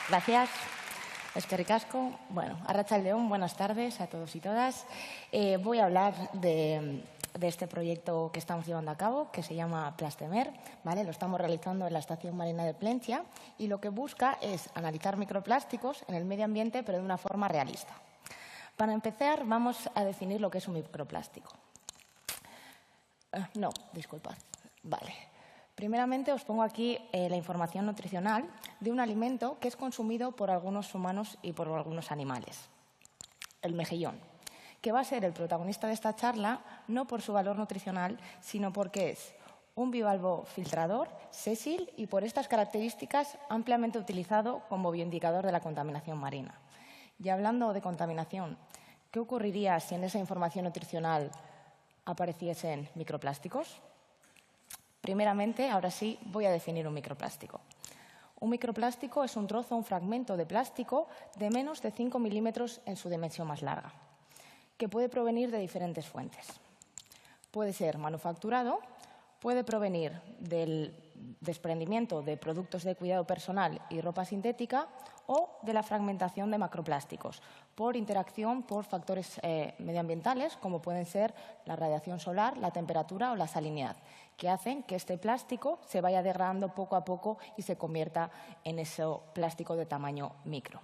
Gracias. Eskerrik asko. Bueno, arratsaldeon, buenas tardes a todos y todas. Voy a hablar de este proyecto que estamos llevando a cabo, que se llama Plastemer, ¿vale? Lo estamos realizando en la Estación Marina de Plencia y lo que busca es analizar microplásticos en el medio ambiente, pero de una forma realista. Para empezar, vamos a definir lo que es un microplástico. No, disculpad. Vale. Primeramente os pongo aquí la información nutricional de un alimento que es consumido por algunos humanos y por algunos animales. El mejillón, que va a ser el protagonista de esta charla no por su valor nutricional, sino porque es un bivalvo filtrador, sésil y por estas características ampliamente utilizado como bioindicador de la contaminación marina. Y hablando de contaminación, ¿qué ocurriría si en esa información nutricional apareciesen microplásticos? Primeramente, ahora sí, voy a definir un microplástico. Un microplástico es un trozo o un fragmento de plástico de menos de 5 milímetros en su dimensión más larga, que puede provenir de diferentes fuentes. Puede ser manufacturado, puede provenir del desprendimiento de productos de cuidado personal y ropa sintética o de la fragmentación de macroplásticos por interacción por factores medioambientales como pueden ser la radiación solar, la temperatura o la salinidad, que hacen que este plástico se vaya degradando poco a poco y se convierta en ese plástico de tamaño micro.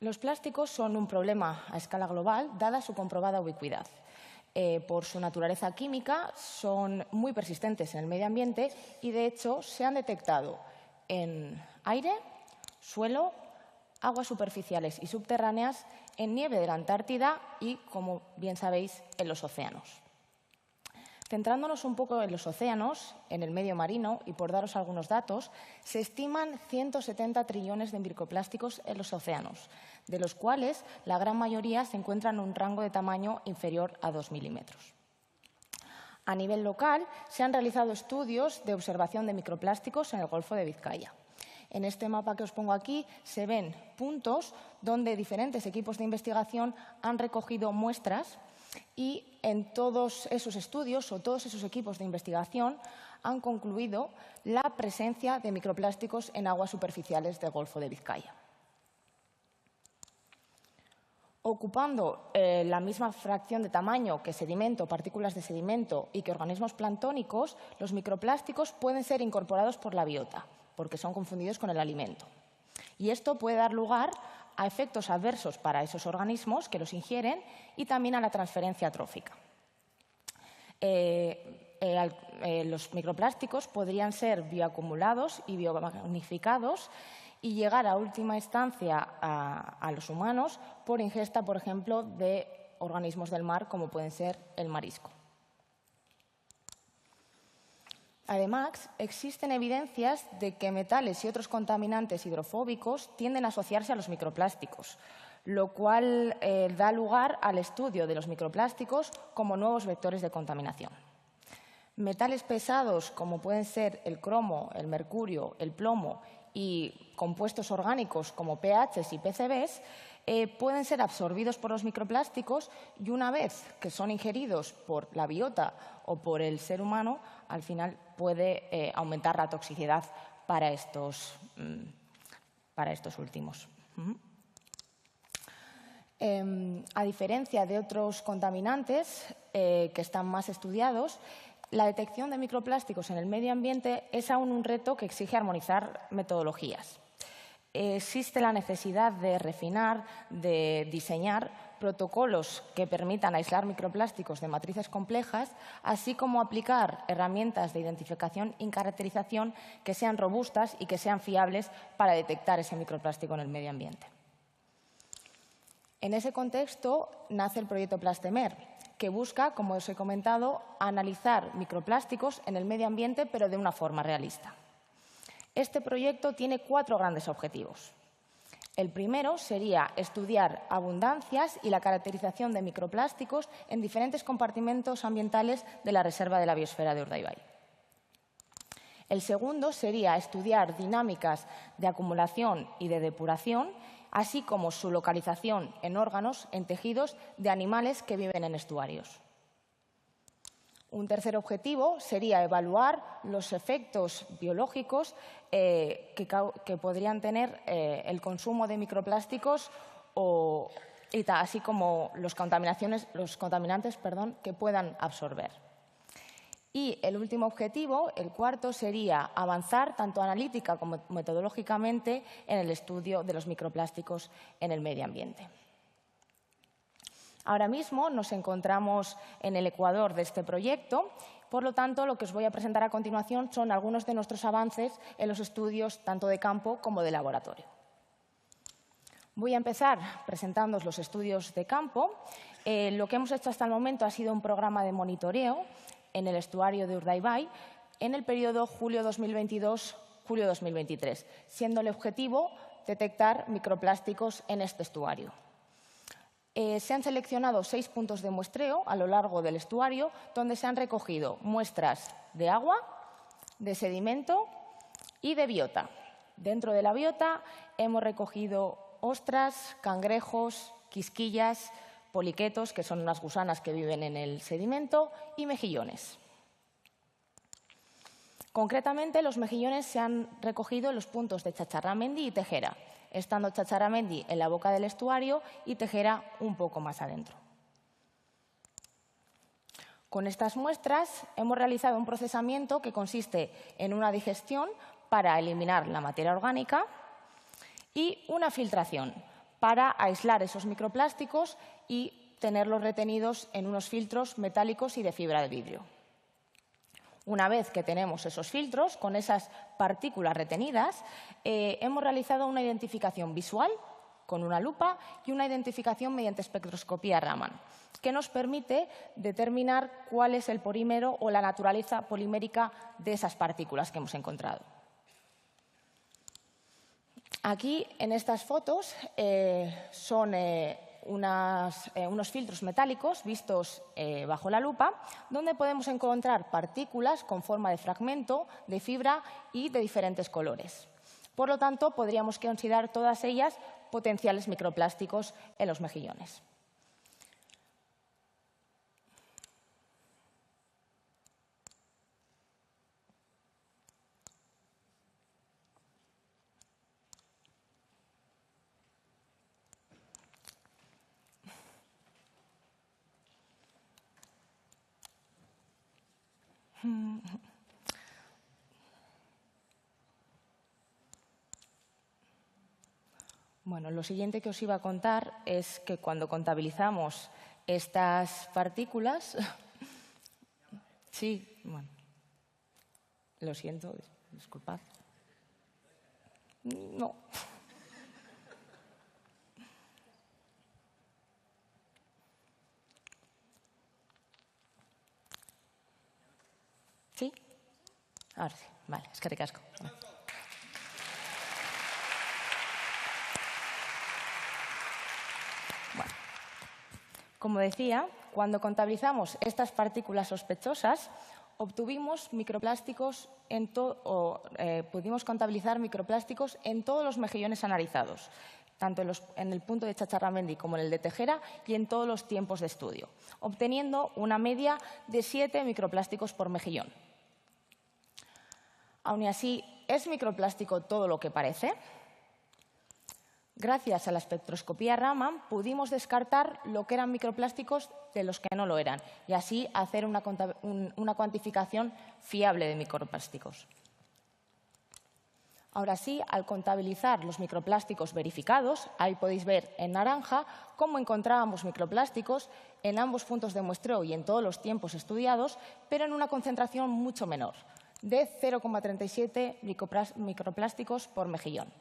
Los plásticos son un problema a escala global, dada su comprobada ubicuidad. Por su naturaleza química, son muy persistentes en el medio ambiente y, de hecho, se han detectado en aire, suelo, aguas superficiales y subterráneas, en nieve de la Antártida y, como bien sabéis, en los océanos. Centrándonos un poco en los océanos, en el medio marino, y por daros algunos datos, se estiman 170 trillones de microplásticos en los océanos, de los cuales la gran mayoría se encuentran en un rango de tamaño inferior a 2 milímetros. A nivel local, se han realizado estudios de observación de microplásticos en el Golfo de Vizcaya. En este mapa que os pongo aquí se ven puntos donde diferentes equipos de investigación han recogido muestras y en todos esos estudios o todos esos equipos de investigación han concluido la presencia de microplásticos en aguas superficiales del Golfo de Vizcaya. Ocupando la misma fracción de tamaño que sedimento, partículas de sedimento y que organismos planctónicos, los microplásticos pueden ser incorporados por la biota, porque son confundidos con el alimento. Y esto puede dar lugar a efectos adversos para esos organismos que los ingieren y también a la transferencia trófica. Los microplásticos podrían ser bioacumulados y biomagnificados y llegar a última instancia a los humanos por ingesta, por ejemplo, de organismos del mar, como pueden ser el marisco. Además, existen evidencias de que metales y otros contaminantes hidrofóbicos tienden a asociarse a los microplásticos, lo cual da lugar al estudio de los microplásticos como nuevos vectores de contaminación. Metales pesados, como pueden ser el cromo, el mercurio, el plomo y compuestos orgánicos como pHs y PCBs, pueden ser absorbidos por los microplásticos y una vez que son ingeridos por la biota o por el ser humano, al final puede aumentar la toxicidad para estos últimos. A diferencia de otros contaminantes que están más estudiados, la detección de microplásticos en el medio ambiente es aún un reto que exige armonizar metodologías. Existe la necesidad de refinar, de diseñar protocolos que permitan aislar microplásticos de matrices complejas, así como aplicar herramientas de identificación y caracterización que sean robustas y que sean fiables para detectar ese microplástico en el medio ambiente. En ese contexto nace el proyecto Plastemer, que busca, como os he comentado, analizar microplásticos en el medio ambiente, pero de una forma realista. Este proyecto tiene 4 grandes objetivos. El primero sería estudiar abundancias y la caracterización de microplásticos en diferentes compartimentos ambientales de la Reserva de la Biosfera de Urdaibai. El segundo sería estudiar dinámicas de acumulación y de depuración, así como su localización en órganos, en tejidos de animales que viven en estuarios. Un tercer objetivo sería evaluar los efectos biológicos que podrían tener el consumo de microplásticos así como los contaminantes que puedan absorber. Y el último objetivo, el cuarto, sería avanzar tanto analítica como metodológicamente en el estudio de los microplásticos en el medio ambiente. Ahora mismo nos encontramos en el ecuador de este proyecto, por lo tanto, lo que os voy a presentar a continuación son algunos de nuestros avances en los estudios tanto de campo como de laboratorio. Voy a empezar presentándoos los estudios de campo. Lo que hemos hecho hasta el momento ha sido un programa de monitoreo en el estuario de Urdaibai en el periodo julio 2022-julio 2023, siendo el objetivo detectar microplásticos en este estuario. Se han seleccionado 6 puntos de muestreo a lo largo del estuario, donde se han recogido muestras de agua, de sedimento y de biota. Dentro de la biota hemos recogido ostras, cangrejos, quisquillas, poliquetos, que son unas gusanas que viven en el sedimento, y mejillones. Concretamente, los mejillones se han recogido en los puntos de Chacharramendi y Tejera, estando Chacharramendi en la boca del estuario y Tejera un poco más adentro. Con estas muestras hemos realizado un procesamiento que consiste en una digestión para eliminar la materia orgánica y una filtración para aislar esos microplásticos y tenerlos retenidos en unos filtros metálicos y de fibra de vidrio. Una vez que tenemos esos filtros, con esas partículas retenidas, hemos realizado una identificación visual con una lupa y una identificación mediante espectroscopía Raman, que nos permite determinar cuál es el polímero o la naturaleza polimérica de esas partículas que hemos encontrado. Aquí, en estas fotos, son unos filtros metálicos vistos bajo la lupa, donde podemos encontrar partículas con forma de fragmento, de fibra y de diferentes colores. Por lo tanto, podríamos considerar todas ellas potenciales microplásticos en los mejillones. Bueno, lo siguiente que os iba a contar es que cuando contabilizamos estas partículas… Sí, bueno, lo siento, disculpad. No. ¿Sí? Ahora sí, vale, es que ricasco. Bueno, como decía, cuando contabilizamos estas partículas sospechosas, obtuvimos microplásticos pudimos contabilizar microplásticos en todos los mejillones analizados, tanto en el punto de Chacharramendi como en el de Tejera y en todos los tiempos de estudio, obteniendo una media de 7 microplásticos por mejillón. Aun así, ¿es microplástico todo lo que parece? Gracias a la espectroscopía Raman pudimos descartar lo que eran microplásticos de los que no lo eran y así hacer una cuantificación fiable de microplásticos. Ahora sí, al contabilizar los microplásticos verificados, ahí podéis ver en naranja cómo encontrábamos microplásticos en ambos puntos de muestreo y en todos los tiempos estudiados, pero en una concentración mucho menor, de 0,37 microplásticos por mejillón.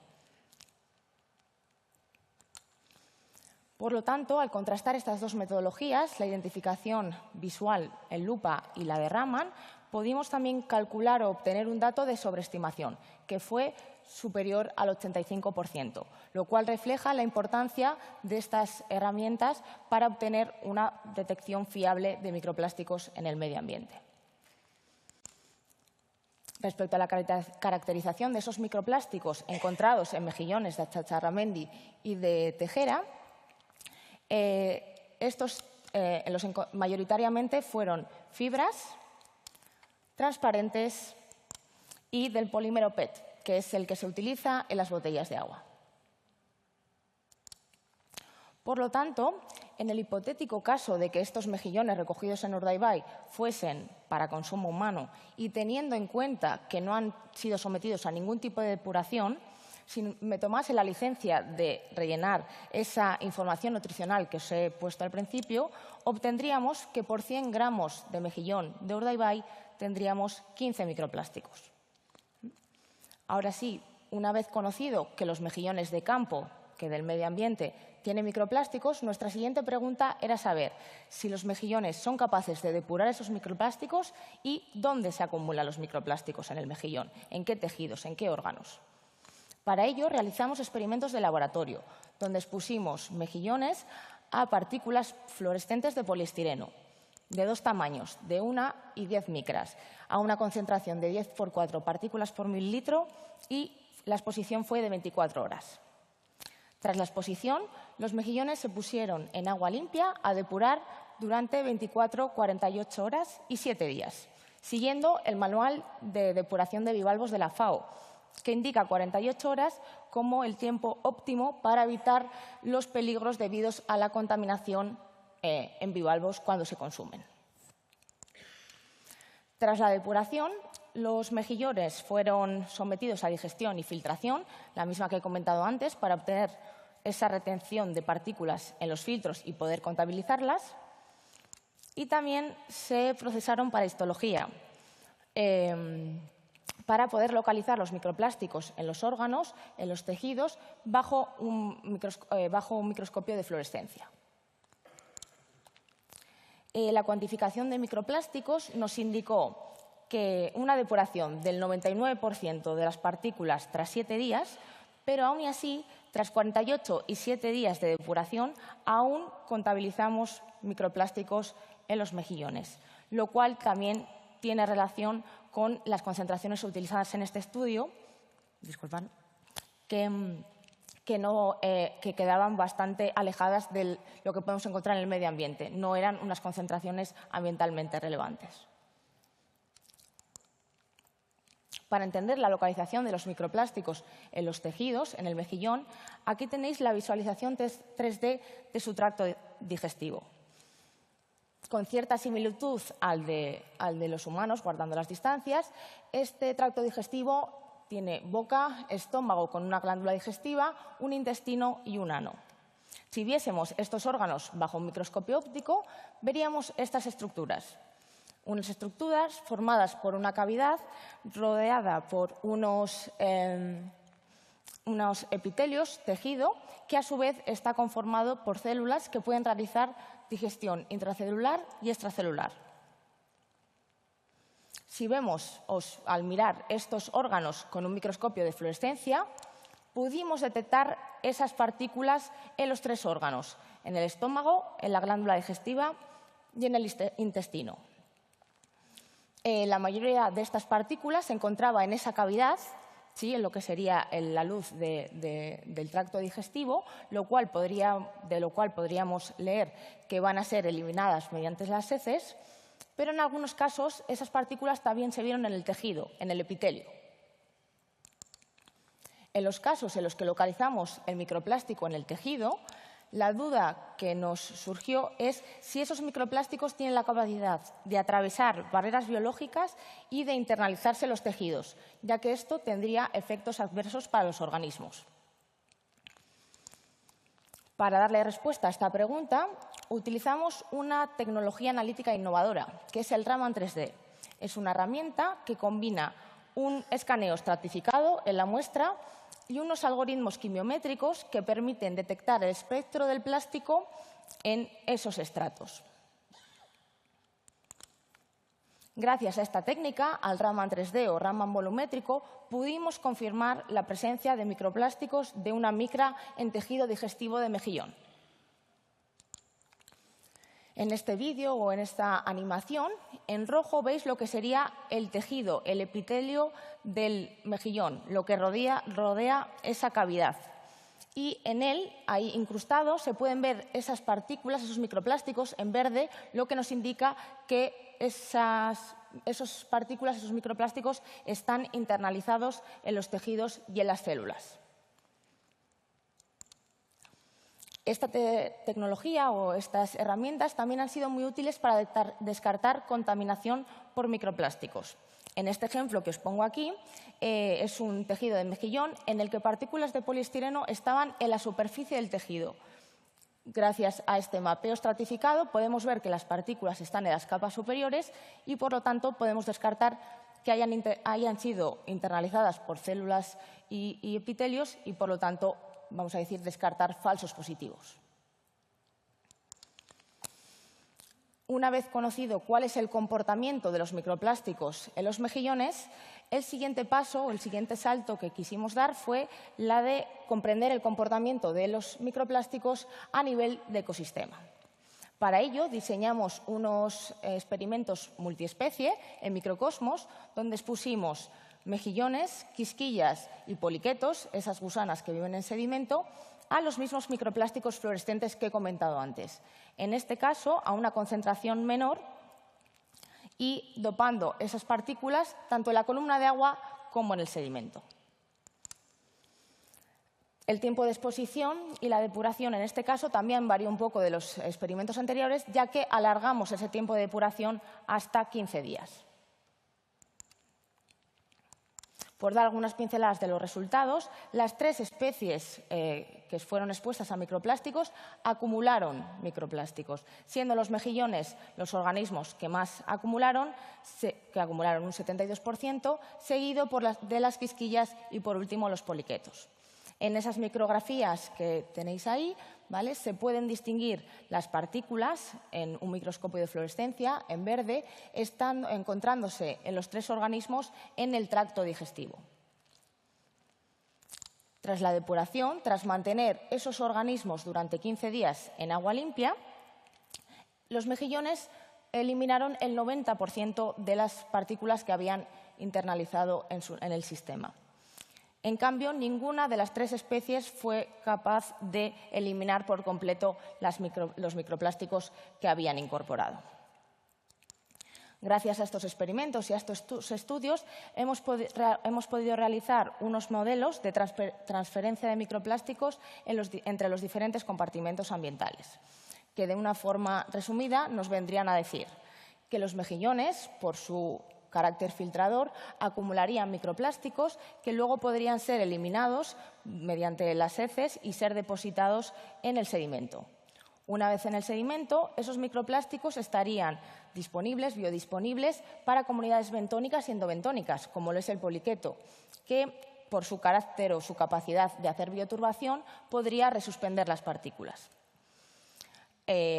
Por lo tanto, al contrastar estas dos metodologías, la identificación visual en lupa y la de Raman, pudimos también calcular o obtener un dato de sobreestimación, que fue superior al 85%, lo cual refleja la importancia de estas herramientas para obtener una detección fiable de microplásticos en el medio ambiente. Respecto a la caracterización de esos microplásticos encontrados en mejillones de Chacharramendi y de Tejera, estos mayoritariamente fueron fibras, transparentes y del polímero PET, que es el que se utiliza en las botellas de agua. Por lo tanto, en el hipotético caso de que estos mejillones recogidos en Urdaibai fuesen para consumo humano y teniendo en cuenta que no han sido sometidos a ningún tipo de depuración, si me tomase la licencia de rellenar esa información nutricional que os he puesto al principio, obtendríamos que por 100 gramos de mejillón de Urdaibai tendríamos 15 microplásticos. Ahora sí, una vez conocido que los mejillones de campo, que del medio ambiente, tienen microplásticos, nuestra siguiente pregunta era saber si los mejillones son capaces de depurar esos microplásticos y dónde se acumulan los microplásticos en el mejillón, en qué tejidos, en qué órganos. Para ello realizamos experimentos de laboratorio, donde expusimos mejillones a partículas fluorescentes de poliestireno, de dos tamaños, de 1 y 10 micras, a una concentración de 10 por 4 partículas por mililitro y la exposición fue de 24 horas. Tras la exposición, los mejillones se pusieron en agua limpia a depurar durante 24, 48 horas y 7 días, siguiendo el manual de depuración de bivalvos de la FAO, que indica 48 horas como el tiempo óptimo para evitar los peligros debidos a la contaminación en bivalvos cuando se consumen. Tras la depuración, los mejillones fueron sometidos a digestión y filtración, la misma que he comentado antes, para obtener esa retención de partículas en los filtros y poder contabilizarlas. Y también se procesaron para histología, para poder localizar los microplásticos en los órganos, en los tejidos, bajo un microscopio de fluorescencia. La cuantificación de microplásticos nos indicó que una depuración del 99% de las partículas tras 7 días, pero aún así, tras 48 y 7 días de depuración, aún contabilizamos microplásticos en los mejillones, lo cual también tiene relación con las concentraciones utilizadas en este estudio, que quedaban bastante alejadas de lo que podemos encontrar en el medio ambiente. No eran unas concentraciones ambientalmente relevantes. Para entender la localización de los microplásticos en los tejidos, en el mejillón, aquí tenéis la visualización 3D de su tracto digestivo. Con cierta similitud al de los humanos, guardando las distancias, este tracto digestivo tiene boca, estómago con una glándula digestiva, un intestino y un ano. Si viésemos estos órganos bajo un microscopio óptico, veríamos estas estructuras. Unas estructuras formadas por una cavidad rodeada por unos epitelios, tejido, que a su vez está conformado por células que pueden realizar digestión intracelular y extracelular. Si vemos, al mirar estos órganos con un microscopio de fluorescencia, pudimos detectar esas partículas en los 3 órganos, en el estómago, en la glándula digestiva y en el intestino. La mayoría de estas partículas se encontraba en esa cavidad, ¿sí?, en lo que sería la luz del tracto digestivo, de lo cual podríamos leer que van a ser eliminadas mediante las heces, pero en algunos casos esas partículas también se vieron en el tejido, en el epitelio. En los casos en los que localizamos el microplástico en el tejido, la duda que nos surgió es si esos microplásticos tienen la capacidad de atravesar barreras biológicas y de internalizarse en los tejidos, ya que esto tendría efectos adversos para los organismos. Para darle respuesta a esta pregunta, utilizamos una tecnología analítica innovadora, que es el Raman 3D. Es una herramienta que combina un escaneo estratificado en la muestra y unos algoritmos quimiométricos que permiten detectar el espectro del plástico en esos estratos. Gracias a esta técnica, al Raman 3D o Raman volumétrico, pudimos confirmar la presencia de microplásticos de una micra en tejido digestivo de mejillón. En este vídeo o en esta animación, en rojo veis lo que sería el tejido, el epitelio del mejillón, lo que rodea esa cavidad. y en él, ahí incrustados, se pueden ver esas partículas, esos microplásticos en verde, lo que nos indica que esas partículas, esos microplásticos, están internalizados en los tejidos y en las células. Esta tecnología o estas herramientas también han sido muy útiles para descartar contaminación por microplásticos. En este ejemplo que os pongo aquí, es un tejido de mejillón en el que partículas de poliestireno estaban en la superficie del tejido. Gracias a este mapeo estratificado podemos ver que las partículas están en las capas superiores y, por lo tanto, podemos descartar que hayan sido internalizadas por células y epitelios y, por lo tanto, vamos a decir, descartar falsos positivos. Una vez conocido cuál es el comportamiento de los microplásticos en los mejillones, el siguiente paso o el siguiente salto que quisimos dar fue la de comprender el comportamiento de los microplásticos a nivel de ecosistema. Para ello diseñamos unos experimentos multiespecie en microcosmos donde expusimos mejillones, quisquillas y poliquetos, esas gusanas que viven en sedimento, a los mismos microplásticos fluorescentes que he comentado antes. En este caso, a una concentración menor y dopando esas partículas tanto en la columna de agua como en el sedimento. El tiempo de exposición y la depuración en este caso también varía un poco de los experimentos anteriores, ya que alargamos ese tiempo de depuración hasta 15 días. Por dar algunas pinceladas de los resultados, las 3 especies que fueron expuestas a microplásticos acumularon microplásticos, siendo los mejillones los organismos que más acumularon, que acumularon un 72%, seguido de las quisquillas y, por último, los poliquetos. En esas micrografías que tenéis ahí, ¿vale?, se pueden distinguir las partículas en un microscopio de fluorescencia, en verde, encontrándose en los 3 organismos en el tracto digestivo. Tras la depuración, tras mantener esos organismos durante 15 días en agua limpia, los mejillones eliminaron el 90% de las partículas que habían internalizado en el sistema. En cambio, ninguna de las 3 especies fue capaz de eliminar por completo los microplásticos que habían incorporado. Gracias a estos experimentos y a estos estudios hemos podido realizar unos modelos de transferencia de microplásticos entre los diferentes compartimentos ambientales, que de una forma resumida nos vendrían a decir que los mejillones, por su carácter filtrador, acumularían microplásticos que luego podrían ser eliminados mediante las heces y ser depositados en el sedimento. Una vez en el sedimento, esos microplásticos estarían disponibles, biodisponibles, para comunidades bentónicas y endobentónicas, como lo es el poliqueto, que por su carácter o su capacidad de hacer bioturbación podría resuspender las partículas.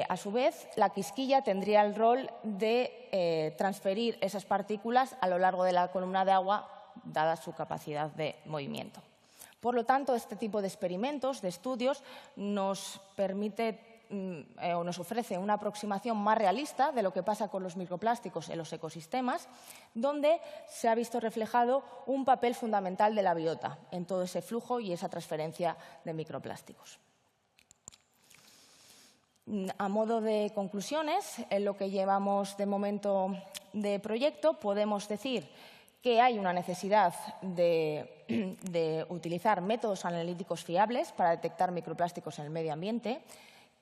A su vez, la quisquilla tendría el rol de transferir esas partículas a lo largo de la columna de agua, dada su capacidad de movimiento. Por lo tanto, este tipo de experimentos, de estudios, nos permite o nos ofrece una aproximación más realista de lo que pasa con los microplásticos en los ecosistemas, donde se ha visto reflejado un papel fundamental de la biota en todo ese flujo y esa transferencia de microplásticos. A modo de conclusiones, en lo que llevamos de momento de proyecto, podemos decir que hay una necesidad de utilizar métodos analíticos fiables para detectar microplásticos en el medio ambiente,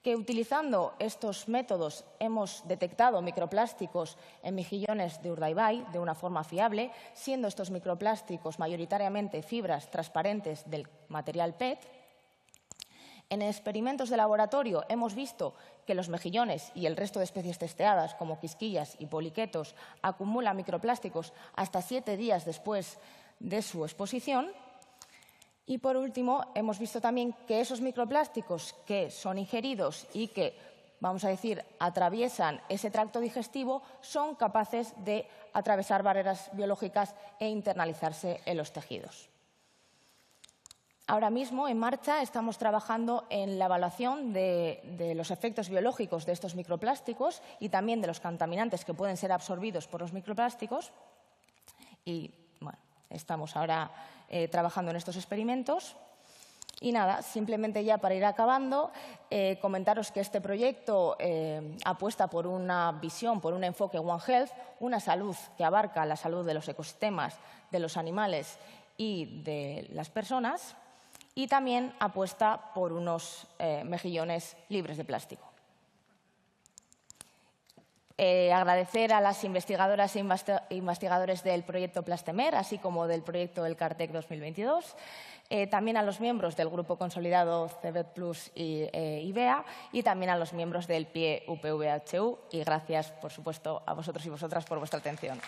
que utilizando estos métodos hemos detectado microplásticos en mejillones de Urdaibai de una forma fiable, siendo estos microplásticos mayoritariamente fibras transparentes del material PET. En experimentos de laboratorio hemos visto que los mejillones y el resto de especies testeadas, como quisquillas y poliquetos, acumulan microplásticos hasta 7 días después de su exposición. Y, por último, hemos visto también que esos microplásticos que son ingeridos y que, vamos a decir, atraviesan ese tracto digestivo, son capaces de atravesar barreras biológicas e internalizarse en los tejidos. Ahora mismo, en marcha, estamos trabajando en la evaluación de los efectos biológicos de estos microplásticos y también de los contaminantes que pueden ser absorbidos por los microplásticos. Y, bueno, estamos ahora trabajando en estos experimentos. Y nada, simplemente ya para ir acabando, comentaros que este proyecto apuesta por una visión, por un enfoque One Health, una salud que abarca la salud de los ecosistemas, de los animales y de las personas, y también apuesta por unos mejillones libres de plástico. Agradecer a las investigadoras e investigadores del proyecto Plastemer, así como del proyecto El Cartec 2022. También a los miembros del Grupo Consolidado CEBET Plus y IBEA, y también a los miembros del PIE UPVHU. Y gracias, por supuesto, a vosotros y vosotras por vuestra atención.